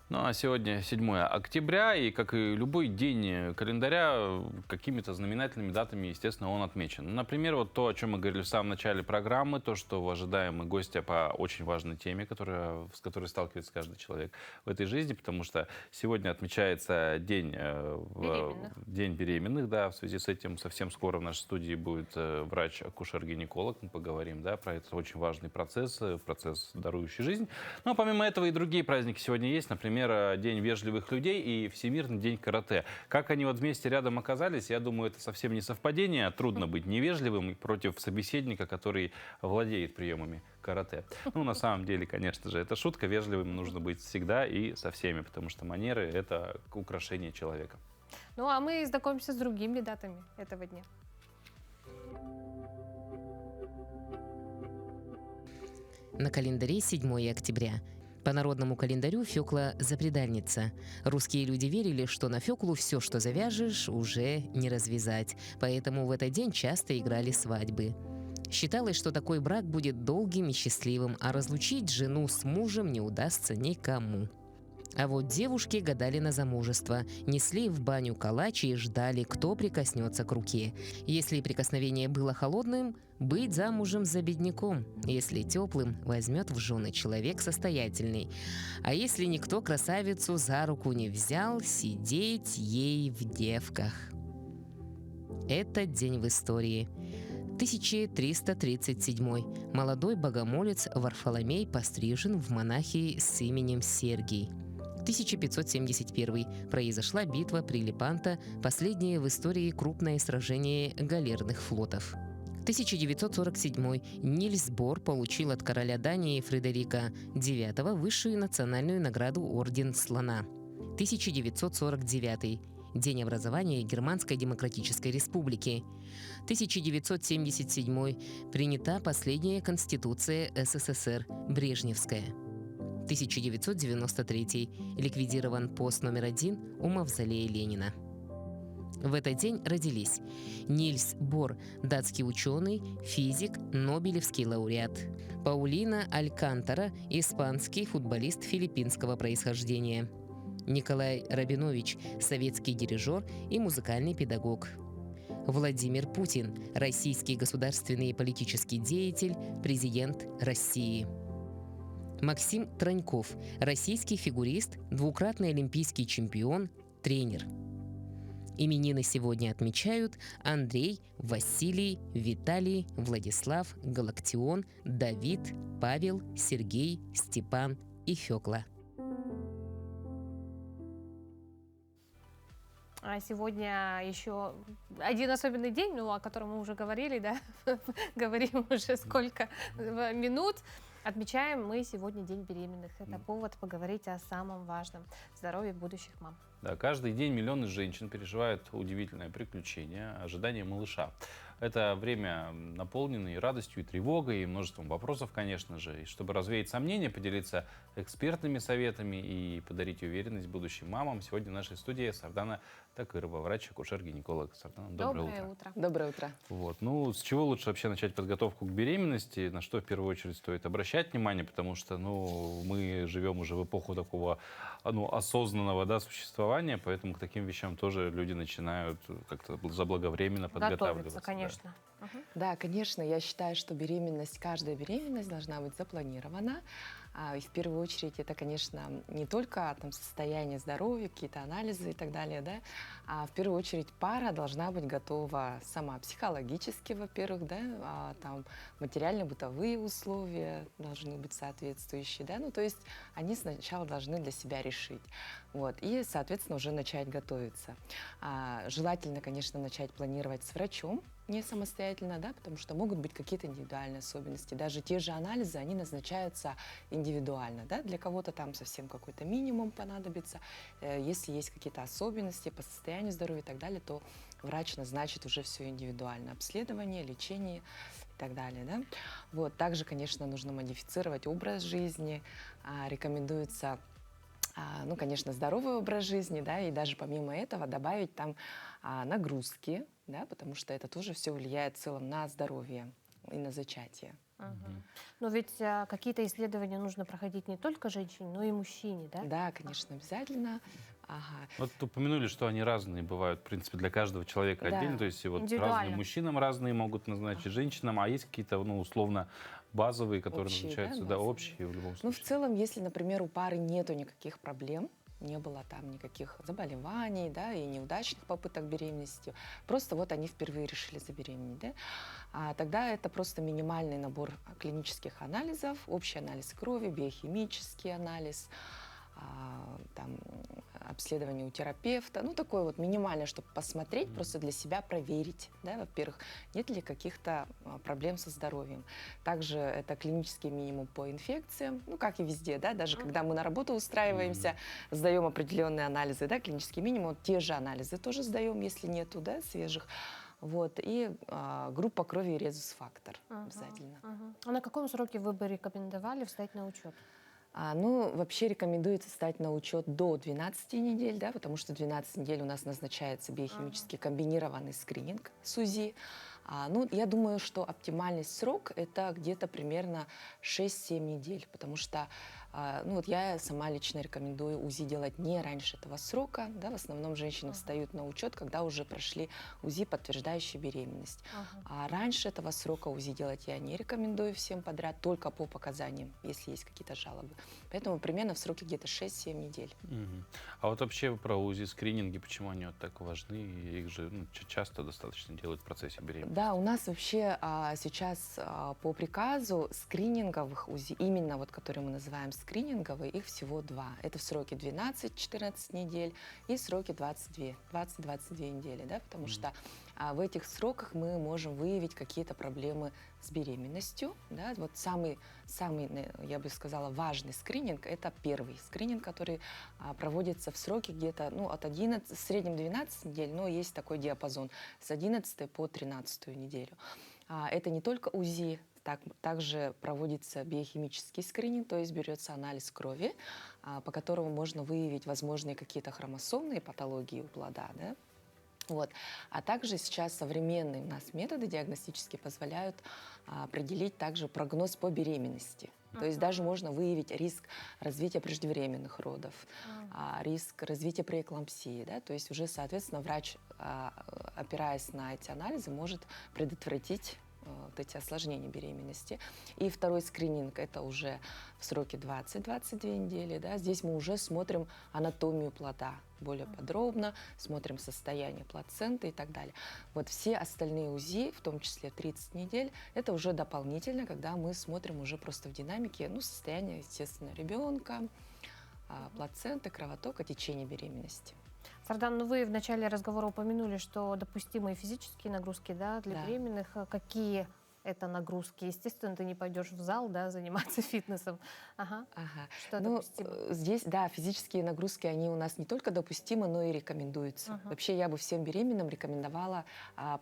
Ну а сегодня 7 октября, и как и любой день календаря, какими-то знаменательными датами, естественно, он отмечен. Например, вот то, о чем мы говорили в самом начале программы, то, что ожидаем мы гостя по очень важной теме, с которой сталкивается каждый человек в этой жизни, потому что сегодня отмечается день беременных, да, в связи с этим совсем скоро в нашей студии будет врач-акушер-гинеколог, мы поговорим, да, про этот очень важный процесс дарующий жизнь. Но помимо этого и другие праздники сегодня есть, например, День вежливых людей и Всемирный день карате. Как они вот вместе рядом оказались, я думаю, это совсем не совпадение. Трудно быть невежливым против собеседника, который владеет приемами карате. Ну, на самом деле, конечно же, это шутка. Вежливым нужно быть всегда и со всеми, потому что манеры – это украшение человека. Ну, а мы знакомимся с другими датами этого дня. На календаре 7 октября. По народному календарю Фёкла запредальница. Русские люди верили, что на Фёклу все, что завяжешь, уже не развязать. Поэтому в этот день часто играли свадьбы. Считалось, что такой брак будет долгим и счастливым, а разлучить жену с мужем не удастся никому. А вот девушки гадали на замужество, несли в баню калачи и ждали, кто прикоснется к руке. Если прикосновение было холодным, быть замужем за бедняком. Если теплым, возьмет в жены человек состоятельный. А если никто красавицу за руку не взял, сидеть ей в девках. Этот день в истории. 1337. Молодой богомолец Варфоломей пострижен в монахи с именем Сергий. 1571. Произошла битва при Лепанто, последнее в истории крупное сражение галерных флотов. 1947. Нильс Бор получил от короля Дании Фредерика IX высшую национальную награду Орден Слона. 1949. День образования Германской Демократической Республики. 1977. Принята последняя Конституция СССР, Брежневская. 1993. Ликвидирован пост номер 1 у мавзолея Ленина. В этот день родились Нильс Бор, датский ученый, физик, нобелевский лауреат. Паулина Алькантара, испанский футболист филиппинского происхождения. Николай Рабинович, советский дирижер и музыкальный педагог. Владимир Путин, российский государственный и политический деятель, президент России. Максим Троньков, российский фигурист, двукратный олимпийский чемпион, тренер. Именины сегодня отмечают Андрей, Василий, Виталий, Владислав, Галактион, Давид, Павел, Сергей, Степан и Фёкла. А сегодня еще один особенный день, ну, о котором мы уже говорили, да, говорим уже сколько минут. Отмечаем мы сегодня День беременных. Это повод поговорить о самом важном – здоровье будущих мам. Да, каждый день миллионы женщин переживают удивительное приключение, ожидание малыша. Это время наполнено и радостью, и тревогой, и множеством вопросов, конечно же. И чтобы развеять сомнения, поделиться экспертными советами и подарить уверенность будущим мамам, сегодня в нашей студии Сардана Такырова, врач-акушер-гинеколог. Сардана, доброе утро. Доброе утро. Вот. Ну, с чего лучше вообще начать подготовку к беременности? На что в первую очередь стоит обращать внимание? Потому что мы живем уже в эпоху такого осознанного, да, существования, поэтому к таким вещам тоже люди начинают как-то заблаговременно подготавливаться. Готовиться, конечно. Да. Да, конечно, я считаю, что каждая беременность должна быть запланирована. И в первую очередь это, конечно, не только состояние здоровья, какие-то анализы и так далее, да, а в первую очередь пара должна быть готова сама психологически, во-первых, да, материально-бытовые условия должны быть соответствующие, да, то есть они сначала должны для себя решить, вот, и, соответственно, уже начать готовиться. Желательно, конечно, начать планировать с врачом, не самостоятельно, да, потому что могут быть какие-то индивидуальные особенности. Даже те же анализы, они назначаются индивидуально, да, для кого-то там совсем какой-то минимум понадобится. Если есть какие-то особенности по состоянию здоровья и так далее, то врач назначит уже все индивидуально. Обследование, лечение и так далее, да. Вот. Также, конечно, нужно модифицировать образ жизни. Рекомендуется конечно, здоровый образ жизни, да, и даже помимо этого добавить там нагрузки, да, потому что это тоже все влияет в целом на здоровье и на зачатие. Но ведь какие-то исследования нужно проходить не только женщине, но и мужчине, да? Да, конечно, обязательно. Вот упомянули, что они разные бывают, в принципе, для каждого человека Да. отдельно. То есть вот разным мужчинам разные могут назначить, женщинам, а есть какие-то, условно, базовые, которые Общие, назначаются, да, общие в любом случае. В целом, если, например, у пары нету никаких проблем, не было там никаких заболеваний, да, и неудачных попыток беременности, просто вот они впервые решили забеременеть, да, тогда это просто минимальный набор клинических анализов, общий анализ крови, биохимический анализ, там, обследование у терапевта, такое вот минимальное, чтобы посмотреть, просто для себя проверить, да, во-первых, нет ли каких-то проблем со здоровьем. Также это клинический минимум по инфекциям, как и везде, да, даже когда мы на работу устраиваемся, сдаем определенные анализы, да, клинический минимум, те же анализы тоже сдаем, если нету, да, свежих. Вот, и группа крови и резус-фактор обязательно. А на каком сроке вы бы рекомендовали встать на учет? Вообще рекомендуется стать на учет до 12 недель, да, потому что 12 недель у нас назначается биохимически комбинированный скрининг с УЗИ. Я думаю, что оптимальный срок – это где-то примерно 6-7 недель, потому что я сама лично рекомендую УЗИ делать не раньше этого срока. Да, в основном женщины встают на учет, когда уже прошли УЗИ, подтверждающие беременность. А раньше этого срока УЗИ делать я не рекомендую всем подряд, только по показаниям, если есть какие-то жалобы. Поэтому примерно в сроке где-то 6-7 недель. А вот вообще про УЗИ, скрининги, почему они вот так важны? Их же часто достаточно делают в процессе беременности. Да, у нас вообще сейчас по приказу скрининговых УЗИ, именно вот которые мы называем скрининговые, их всего 2. Это в сроке 12-14 недель и сроки 20-22 недели, да, потому что в этих сроках мы можем выявить какие-то проблемы с беременностью. Да. Вот самый, я бы сказала, важный скрининг – это первый скрининг, который проводится в сроке где-то от 11, в среднем 12 недель, но есть такой диапазон с 11 по 13 неделю. Это не только УЗИ, также проводится биохимический скрининг, то есть берется анализ крови, по которому можно выявить возможные какие-то хромосомные патологии у плода, да? Вот. А также сейчас современные у нас методы диагностические позволяют определить также прогноз по беременности. То есть даже можно выявить риск развития преждевременных родов, риск развития преэклампсии. Да? То есть уже, соответственно, врач, опираясь на эти анализы, может предотвратить вот эти осложнения беременности. И второй скрининг — это уже в сроке 20-22 недели. Да? Здесь мы уже смотрим анатомию плода более подробно, смотрим состояние плаценты и так далее. Вот все остальные УЗИ, в том числе 30 недель, это уже дополнительно, когда мы смотрим уже просто в динамике, ну, состояние, естественно, ребенка, плаценты, кровотока, течение беременности. Сардан, ну вы в начале разговора упомянули, что допустимые физические нагрузки, да, для беременных. Какие это нагрузки? Естественно, ты не пойдешь в зал, да, заниматься фитнесом. Что допустимо? Здесь, да, физические нагрузки, они у нас не только допустимы, но и рекомендуются. Вообще, я бы всем беременным рекомендовала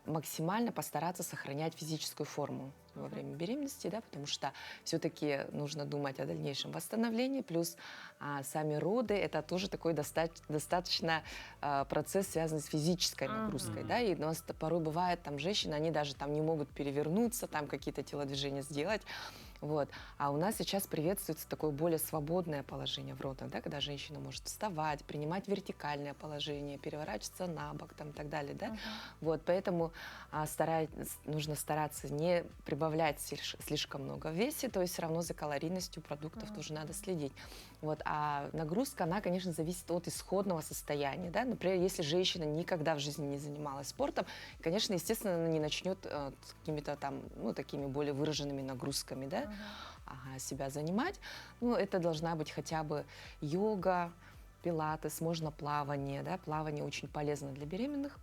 максимально постараться сохранять физическую форму во время беременности, да, потому что все-таки нужно думать о дальнейшем восстановлении, плюс сами роды — это тоже такой достаточно процесс, связанный с физической нагрузкой, да, и у нас порой бывает, там, женщины, они даже там не могут перевернуться, там какие-то телодвижения сделать. Вот. А у нас сейчас приветствуется такое более свободное положение в родах, да, когда женщина может вставать, принимать вертикальное положение, переворачиваться на бок там, и так далее. Да? Вот, поэтому нужно стараться не прибавлять слишком много в весе, то есть все равно за калорийностью продуктов тоже надо следить. Вот. А нагрузка, она, конечно, зависит от исходного состояния. Да? Например, если женщина никогда в жизни не занималась спортом, конечно, естественно, она не начнет с какими-то там, ну, такими более выраженными нагрузками, да? Себя занимать. Ну, это должна быть хотя бы йога, пилатес, можно плавание. Да? Плавание очень полезно для беременных.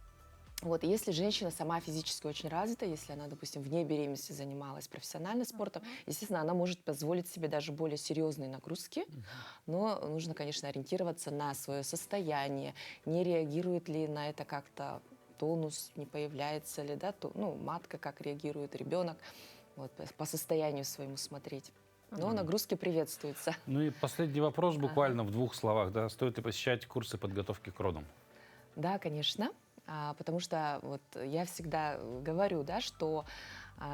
Вот, если женщина сама физически очень развита, если она, допустим, вне беременности занималась профессиональным спортом, естественно, она может позволить себе даже более серьезные нагрузки, но нужно, конечно, ориентироваться на свое состояние, не реагирует ли на это как-то тонус, не появляется ли, да, ну, матка как реагирует, ребенок. Вот, по состоянию своему смотреть. Но нагрузки приветствуются. Ну и последний вопрос буквально в 2 словах. Да? Стоит ли посещать курсы подготовки к родам? Да, конечно. Потому что вот я всегда говорю, да, что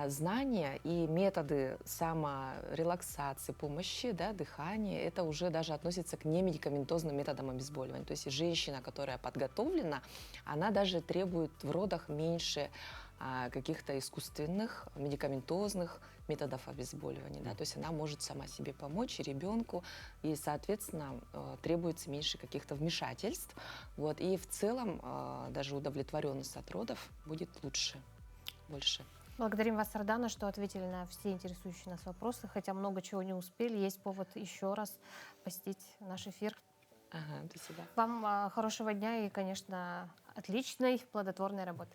знания и методы саморелаксации, помощи, да, дыхания, это уже даже относится к немедикаментозным методам обезболивания. То есть женщина, которая подготовлена, она даже требует в родах меньше каких-то искусственных, медикаментозных методов обезболивания. Да? То есть она может сама себе помочь, и ребенку, и, соответственно, требуется меньше каких-то вмешательств. Вот. И в целом даже удовлетворенность от родов будет лучше, больше. Благодарим вас, Сардана, что ответили на все интересующие нас вопросы, хотя много чего не успели. Есть повод еще раз посетить наш эфир. Спасибо. Вам хорошего дня и, конечно, отличной плодотворной работы.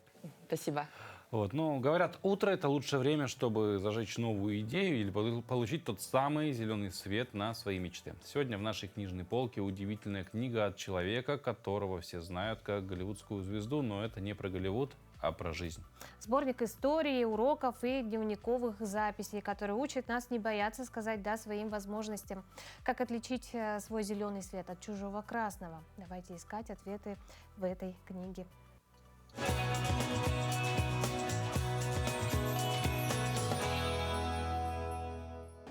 Спасибо. Вот, ну, говорят, утро — это лучшее время, чтобы зажечь новую идею или получить тот самый зеленый свет на свои мечты. Сегодня в нашей книжной полке удивительная книга от человека, которого все знают как голливудскую звезду, но это не про Голливуд, а про жизнь. Сборник истории, уроков и дневниковых записей, которые учат нас не бояться сказать «да» своим возможностям. Как отличить свой зеленый свет от чужого красного? Давайте искать ответы в этой книге.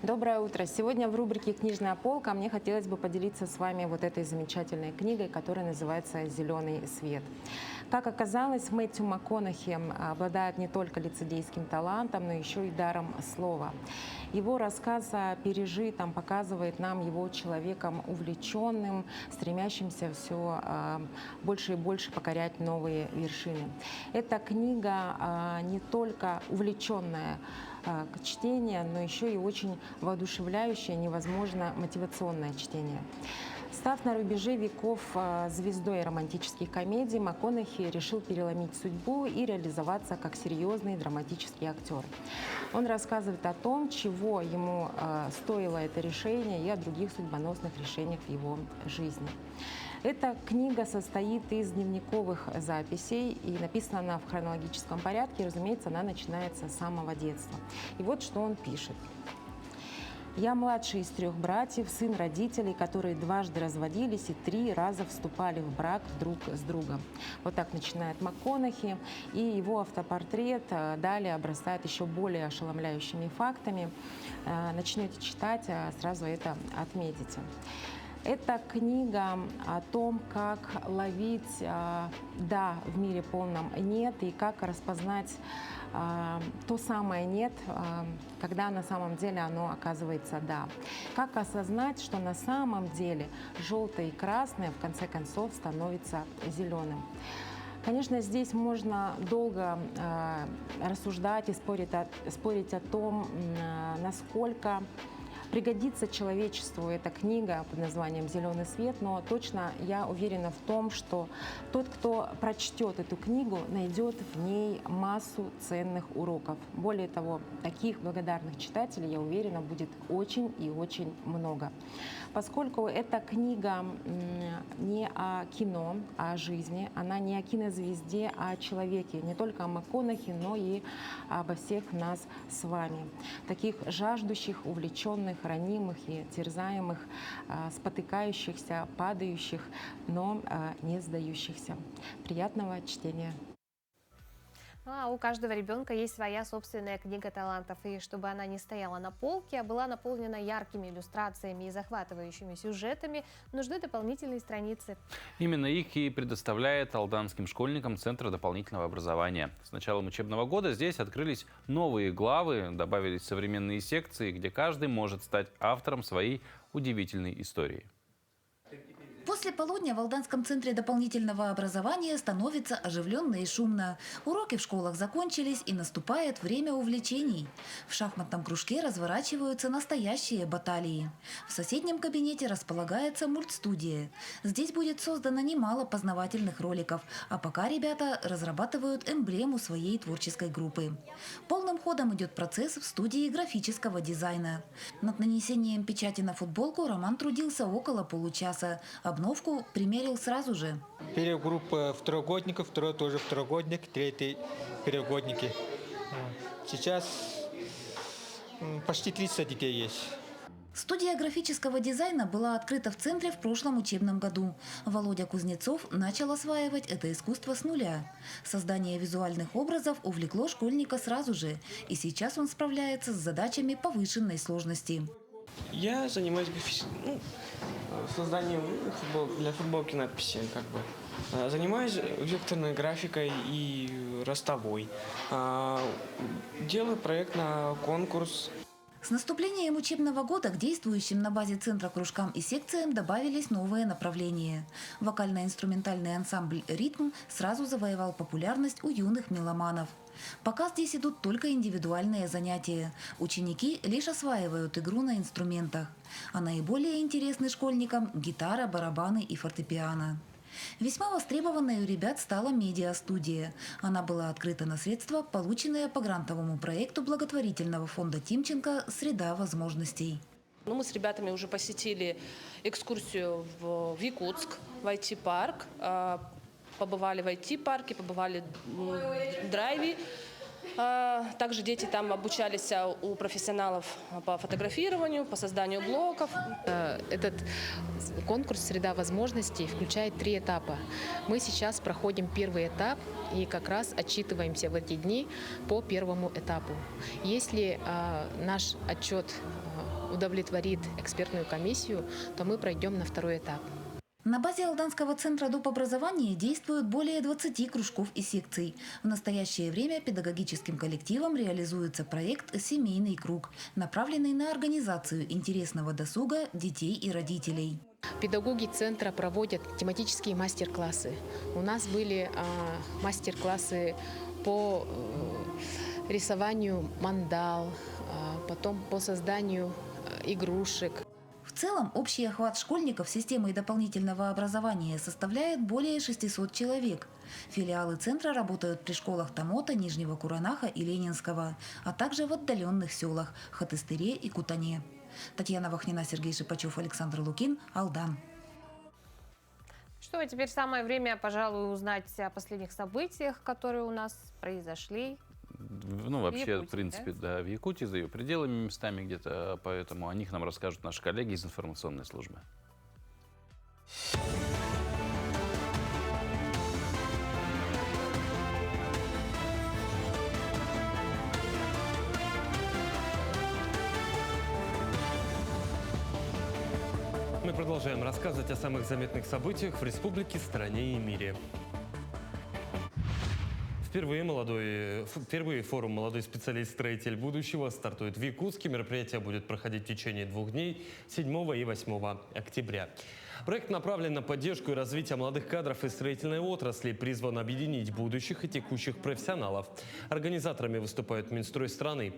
Доброе утро! Сегодня в рубрике «Книжная полка» мне хотелось бы поделиться с вами вот этой замечательной книгой, которая называется «Зеленый свет». Как оказалось, Мэтью МакКонахи обладает не только лицедейским талантом, но еще и даром слова. Его рассказ «Пережитом» показывает нам его человеком увлеченным, стремящимся все больше и больше покорять новые вершины. Эта книга не только увлеченная к чтению, но еще и очень воодушевляющее, невозможно мотивационное чтение. Став на рубеже веков звездой романтических комедий, МакКонахи решил переломить судьбу и реализоваться как серьезный драматический актер. Он рассказывает о том, чего ему стоило это решение, и о других судьбоносных решениях в его жизни. Эта книга состоит из дневниковых записей, и написана она в хронологическом порядке, и, разумеется, она начинается с самого детства. И вот что он пишет. Я младший из 3 братьев, сын родителей, которые дважды разводились и 3 раза вступали в брак друг с другом. Вот так начинает МакКонахи, и его автопортрет далее обрастает еще более ошеломляющими фактами. Начнете читать, сразу это отметите. Это книга о том, как ловить «да» в мире полном «нет» и как распознать то самое «нет», когда на самом деле оно оказывается «да». Как осознать, что на самом деле желтое и красное в конце концов становится зеленым. Конечно, здесь можно долго рассуждать и спорить о том, насколько пригодится человечеству эта книга под названием «Зеленый свет», но точно я уверена в том, что тот, кто прочтет эту книгу, найдет в ней массу ценных уроков. Более того, таких благодарных читателей, я уверена, будет очень и очень много. Поскольку эта книга не о кино, а о жизни, она не о кинозвезде, а о человеке, не только о МакКонахи, но и обо всех нас с вами. Таких жаждущих, увлеченных, ранимых и терзаемых, спотыкающихся, падающих, но не сдающихся. Приятного чтения! А у каждого ребенка есть своя собственная книга талантов, и чтобы она не стояла на полке, а была наполнена яркими иллюстрациями и захватывающими сюжетами, нужны дополнительные страницы. Именно их и предоставляет алданским школьникам Центр дополнительного образования. С началом учебного года здесь открылись новые главы, добавились современные секции, где каждый может стать автором своей удивительной истории. После полудня в Алданском центре дополнительного образования становится оживленно и шумно. Уроки в школах закончились, и наступает время увлечений. В шахматном кружке разворачиваются настоящие баталии. В соседнем кабинете располагается мультстудия. Здесь будет создано немало познавательных роликов, а пока ребята разрабатывают эмблему своей творческой группы. Полным ходом идет процесс в студии графического дизайна. Над нанесением печати на футболку Роман трудился около получаса. Обновку примерил сразу же. Первая группа второгодников, второй тоже второгодник, третий первогодники. Сейчас почти 300 детей есть. Студия графического дизайна была открыта в центре в прошлом учебном году. Володя Кузнецов начал осваивать это искусство с нуля. Создание визуальных образов увлекло школьника сразу же, и сейчас он справляется с задачами повышенной сложности. Я занимаюсь созданием для футболки надписи, Занимаюсь векторной графикой и ростовой. Делаю проект на конкурс. С наступлением учебного года к действующим на базе центра кружкам и секциям добавились новые направления. Вокально-инструментальный ансамбль «Ритм» сразу завоевал популярность у юных меломанов. Пока здесь идут только индивидуальные занятия. Ученики лишь осваивают игру на инструментах. А наиболее интересны школьникам гитара, барабаны и фортепиано. Весьма востребованной у ребят стала медиастудия. Она была открыта на средства, полученные по грантовому проекту благотворительного фонда Тимченко «Среда возможностей». Мы с ребятами уже посетили экскурсию в Якутск, в IT-парк. Побывали в IT-парке, побывали в драйве. Также дети там обучались у профессионалов по фотографированию, по созданию блогов. Этот конкурс «Среда возможностей» включает 3 этапа. Мы сейчас проходим первый этап и как раз отчитываемся в эти дни по первому этапу. Если наш отчет удовлетворит экспертную комиссию, то мы пройдем на 2-й этап. На базе Алданского центра доп. Образования действуют более 20 кружков и секций. В настоящее время педагогическим коллективом реализуется проект «Семейный круг», направленный на организацию интересного досуга детей и родителей. Педагоги центра проводят тематические мастер-классы. У нас были мастер-классы по рисованию мандал, потом по созданию игрушек. В целом, общий охват школьников системой дополнительного образования составляет более 600 человек. Филиалы центра работают при школах Тамота, Нижнего Куранаха и Ленинского, а также в отдаленных селах Хатыстыре и Кутане. Татьяна Вахнина, Сергей Шипачев, Александр Лукин, Алдан. Что, теперь самое время, пожалуй, узнать о последних событиях, которые у нас произошли. ну, вообще, Якутии, в принципе, да, в Якутии, за ее пределами местами где-то, поэтому о них нам расскажут наши коллеги из информационной службы. Мы продолжаем рассказывать о самых заметных событиях в республике, стране и мире. Впервые форум «Молодой специалист-строитель будущего» стартует в Якутске. Мероприятие будет проходить в течение 2 дней, 7 и 8 октября. Проект направлен на поддержку и развитие молодых кадров из строительной отрасли, призван объединить будущих и текущих профессионалов. Организаторами выступают Минстрой страны.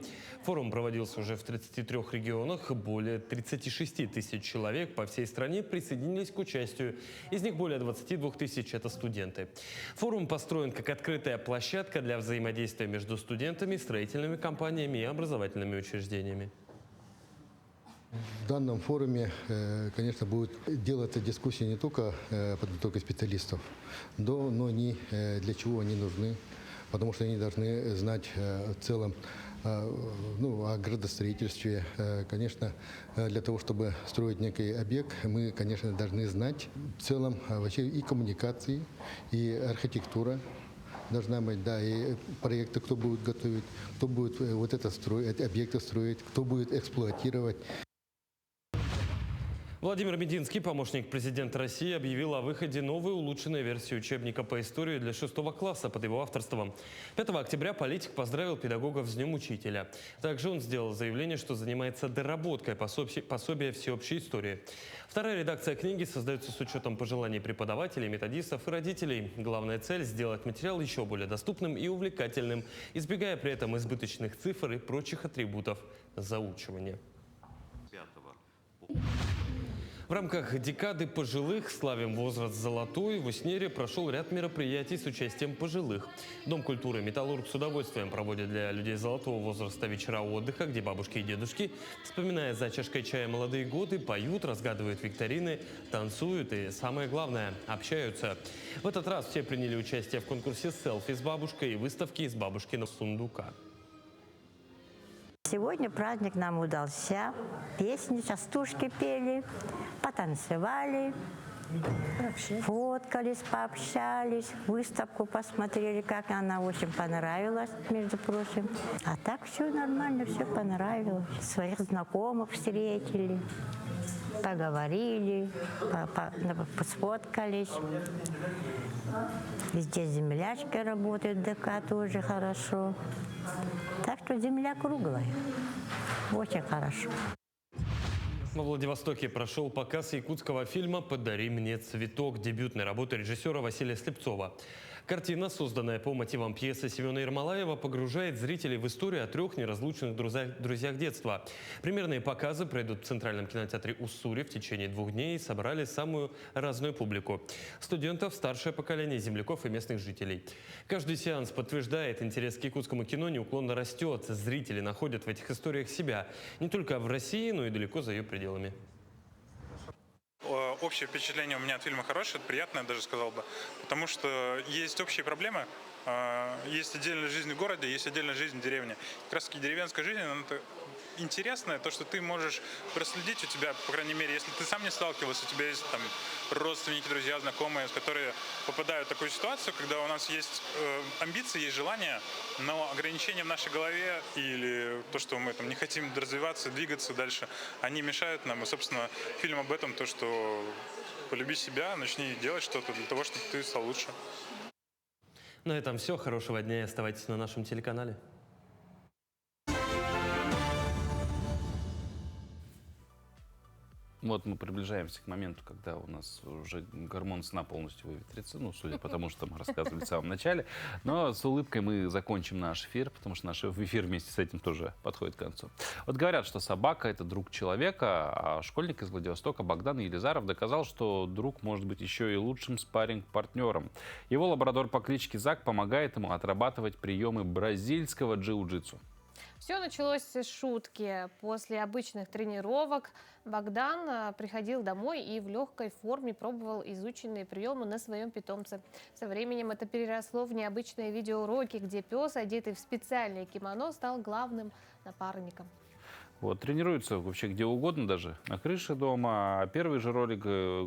Форум проводился уже в 33 регионах. Более 36 тысяч человек по всей стране присоединились к участию. Из них более 22 тысяч – это студенты. Форум построен как открытая площадка для взаимодействия между студентами, строительными компаниями и образовательными учреждениями. В данном форуме, конечно, будет делаться дискуссия не только подготовка специалистов, но и для чего они нужны, потому что они должны знать в целом о градостроительстве. Конечно, для того, чтобы строить некий объект, мы, конечно, должны знать в целом вообще и коммуникации, и архитектура. Должна быть, да, и проекты, кто будет готовить, кто будет вот это строить, эти объекты строить, кто будет эксплуатировать. Владимир Мединский, помощник президента России, объявил о выходе новой улучшенной версии учебника по истории для 6 класса под его авторством. 5 октября политик поздравил педагогов с Днем учителя. Также он сделал заявление, что занимается доработкой пособия всеобщей истории. Вторая редакция книги создается с учетом пожеланий преподавателей, методистов и родителей. Главная цель – сделать материал еще более доступным и увлекательным, избегая при этом избыточных цифр и прочих атрибутов заучивания. В рамках декады пожилых «Славим возраст золотой» в Уснере прошел ряд мероприятий с участием пожилых. Дом культуры «Металлург» с удовольствием проводит для людей золотого возраста вечера отдыха, где бабушки и дедушки, вспоминая за чашкой чая молодые годы, поют, разгадывают викторины, танцуют и, самое главное, общаются. В этот раз все приняли участие в конкурсе «Селфи с бабушкой» и выставке из бабушкиного сундука. Сегодня праздник нам удался. Песни, частушки пели, потанцевали, фоткались, пообщались, выставку посмотрели, как она очень понравилась, между прочим. А так все нормально, все понравилось. Своих знакомых встретили, поговорили, посфоткались. Здесь землячка работает, в ДК тоже хорошо. Так что земля круглая. Очень хорошо. Во Владивостоке прошел показ якутского фильма «Подари мне цветок» дебютной работы режиссера Василия Слепцова. Картина, созданная по мотивам пьесы Семена Ермолаева, погружает зрителей в историю о 3 неразлучных друзьях детства. Премьерные показы пройдут в Центральном кинотеатре Уссури в течение 2 дней и собрали самую разную публику – студентов, старшее поколение, земляков и местных жителей. Каждый сеанс подтверждает, интерес к якутскому кино неуклонно растет. Зрители находят в этих историях себя не только в России, но и далеко за ее пределами. Общее впечатление у меня от фильма хорошее, приятное, даже сказал бы, потому что есть общие проблемы, есть отдельная жизнь в городе, есть отдельная жизнь в деревне. Как раз таки деревенская жизнь, она интересная, то, что ты можешь проследить у тебя, по крайней мере, если ты сам не сталкивался, у тебя есть там родственники, друзья, знакомые, которые попадают в такую ситуацию, когда у нас есть амбиции, есть желания, но ограничения в нашей голове или то, что мы там не хотим развиваться, двигаться дальше, они мешают нам. И, собственно, фильм об этом, то, что полюби себя, начни делать что-то для того, чтобы ты стал лучше. На этом все. Хорошего дня и оставайтесь на нашем телеканале. Вот мы приближаемся к моменту, когда у нас уже гормон сна полностью выветрится, ну, судя по тому, что мы рассказывали в самом начале. Но с улыбкой мы закончим наш эфир, потому что наш эфир вместе с этим тоже подходит к концу. Вот говорят, что собака – это друг человека, а школьник из Владивостока Богдан Елизаров доказал, что друг может быть еще и лучшим спарринг-партнером. Его лабрадор по кличке Зак помогает ему отрабатывать приемы бразильского джиу-джитсу. Все началось с шутки. После обычных тренировок Богдан приходил домой и в легкой форме пробовал изученные приемы на своем питомце. Со временем это переросло в необычные видеоуроки, где пес, одетый в специальное кимоно, стал главным напарником. Вот, тренируются вообще где угодно, даже на крыше дома. А первый же ролик,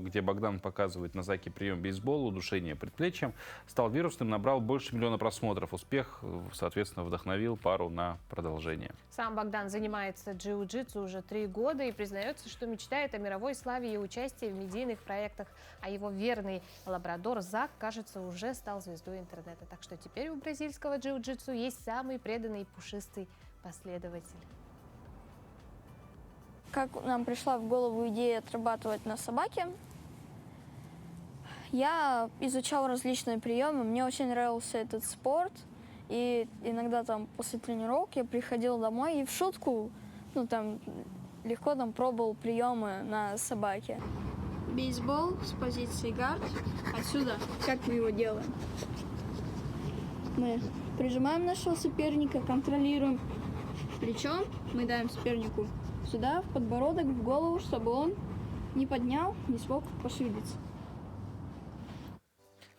где Богдан показывает на Заке прием бейсбола, удушение предплечьем, стал вирусным, набрал больше 1 миллиона просмотров. Успех, соответственно, вдохновил пару на продолжение. Сам Богдан занимается джиу-джитсу уже 3 года и признается, что мечтает о мировой славе и участии в медийных проектах. А его верный лабрадор Зак, кажется, уже стал звездой интернета. Так что теперь у бразильского джиу-джитсу есть самый преданный пушистый последователь. Как нам пришла в голову идея отрабатывать на собаке, я изучал различные приемы, мне очень нравился этот спорт, и иногда там после тренировок я приходил домой и в шутку, легко пробовал приемы на собаке. Бейсбол с позиции гард, отсюда, как мы его делаем. Мы прижимаем нашего соперника, контролируем плечом, мы даем сопернику сюда, в подбородок, в голову, чтобы он не поднял, не смог пошевелиться.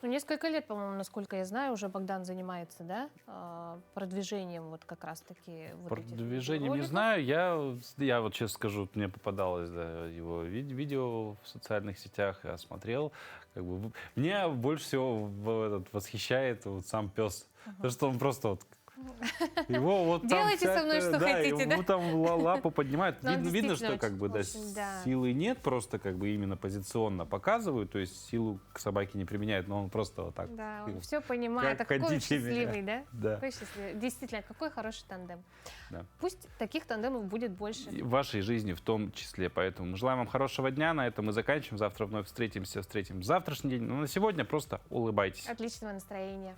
Несколько лет, по-моему, насколько я знаю, уже Богдан занимается, да, продвижением вот как раз-таки. Продвижением не знаю. Я вот честно скажу, мне попадалось его видео в социальных сетях, я смотрел. Меня больше всего восхищает сам пес. Потому что он просто его вот делайте там со мной что хотите, ему там лапу поднимают. Видно, что да. силы нет, просто именно позиционно показывают, то есть силу к собаке не применяют, но он просто вот так. Да, он все понимает. Как какой он хотите счастливый, меня. да? Да. Какой счастливый. Действительно, какой хороший тандем. Да. Пусть таких тандемов будет больше. В вашей жизни в том числе. Поэтому мы желаем вам хорошего дня. На этом мы заканчиваем. Завтра вновь встретимся, встретим завтрашний день. Но на сегодня просто улыбайтесь. Отличного настроения.